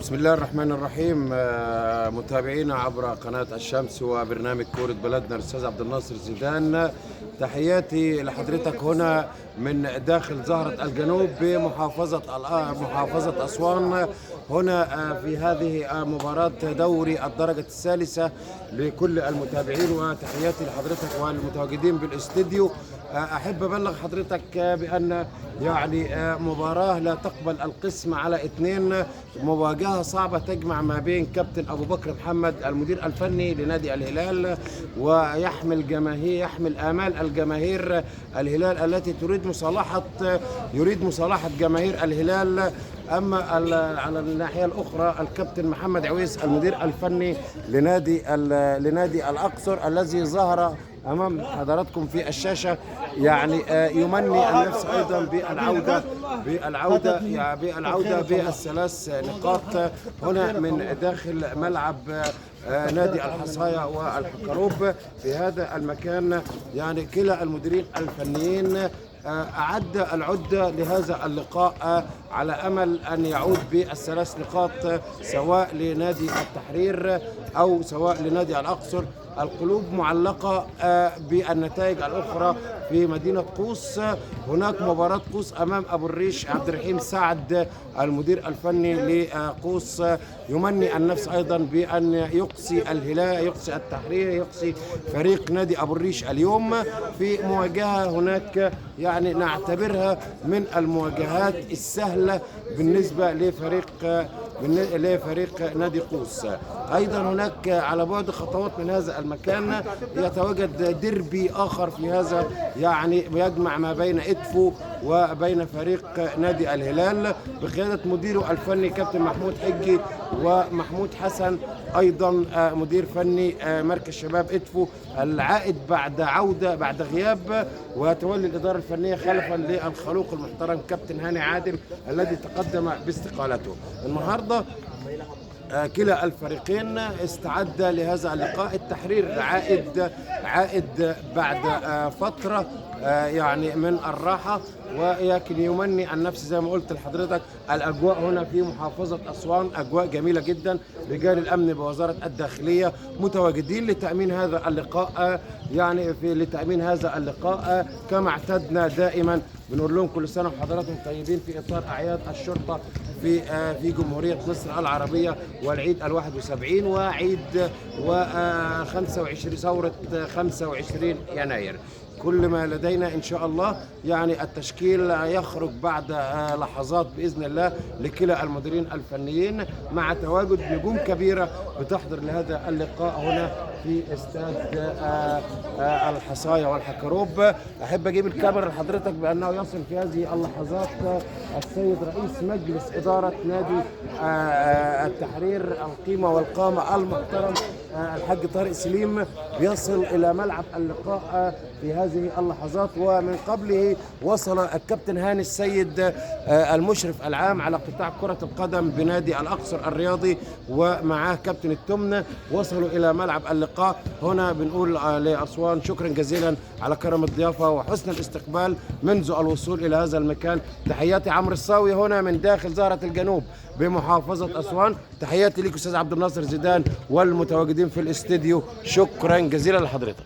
بسم الله الرحمن الرحيم. متابعينا عبر قناة الشمس وبرنامج كورة بلدنا الأستاذ عبد الناصر زيدان، تحياتي لحضرتك هنا من داخل زهرة الجنوب بمحافظة أسوان، هنا في هذه مباراة دوري الدرجة الثالثة لكل المتابعين، وتحياتي لحضرتك والمتواجدين بالاستديو. أحب أبلغ حضرتك بأن مباراة لا تقبل القسم على اثنين، مواجهة صعبة تجمع ما بين كابتن أبو بكر محمد المدير الفني لنادي الهلال، يحمل آمال الجماهير الهلال التي يريد مصالحة جماهير الهلال. أما على الناحية الأخرى الكابتن محمد عويس المدير الفني لنادي الأقصر الذي ظهر أمام حضراتكم في الشاشة، يمني النفس أيضا بالعودة بالثلاث نقاط هنا من داخل ملعب نادي الحصاية والحكروب في هذا المكان. كلا المديرين الفنيين أعد العدة لهذا اللقاء على أمل أن يعود بالثلاث نقاط سواء لنادي التحرير أو سواء لنادي الأقصر. القلوب معلقة بالنتائج الأخرى في مدينة قوس. هناك مباراة قوس أمام أبو الريش، عبد الرحيم سعد المدير الفني لقوس يمني النفس أيضا بأن يقصي الهلال، يقصي التحرير، يقصي فريق نادي أبو الريش اليوم في مواجهة هناك نعتبرها من المواجهات السهلة بالنسبة لفريق نادي قوس. أيضا هناك على بعد خطوات من هذا المكان يتواجد ديربي آخر في هذا، يجمع ما بين إدفو وبين فريق نادي الهلال بقيادة مديره الفني كابتن محمود حجي ومحمود حسن، أيضا مدير فني مركز شباب إدفو العائد بعد غياب، وتولي الإدارة الفنية خلفا للخلوق المحترم كابتن هاني عادل الذي تقدم باستقالته. النهارده كلا الفريقين استعد لهذا اللقاء. التحرير عائد بعد فترة من الراحة، ولكن يمني النفس زي ما قلت لحضرتك. الأجواء هنا في محافظة أسوان أجواء جميلة جدا، رجال الأمن بوزارة الداخلية متواجدين لتأمين هذا اللقاء كما اعتدنا دائما. بنقول لهم كل سنة وحضراتكم طيبين في إطار أعياد الشرطة في جمهورية مصر العربية، والعيد ال71 وعيد 25 ثورة 25 يناير. كل ما لدينا إن شاء الله التشكيل يخرج بعد لحظات بإذن الله لكلا المديرين الفنيين، مع تواجد نجوم كبيرة بتحضر لهذا اللقاء هنا في استاد الحصاية والحكروب. أحب أجيب الكاميرا لحضرتك بأنه يصل في هذه اللحظات السيد رئيس مجلس إدارة نادي التحرير القيمة والقامة المحترم الحاج طارق سليم، بيصل إلى ملعب اللقاء في هذه اللحظات. ومن قبله وصل الكابتن هاني السيد المشرف العام على قطاع كرة القدم بنادي الأقصر الرياضي، ومعاه كابتن التمن، وصلوا إلى ملعب اللقاء. هنا بنقول لأسوان شكرا جزيلا على كرم الضيافة وحسن الاستقبال منذ الوصول إلى هذا المكان. تحياتي عمرو الصاوي هنا من داخل زهرة الجنوب بمحافظة أسوان. تحياتي لك أستاذ عبد الناصر زيدان والمتواجدين في الاستديو، شكرا جزيلا لحضرتك.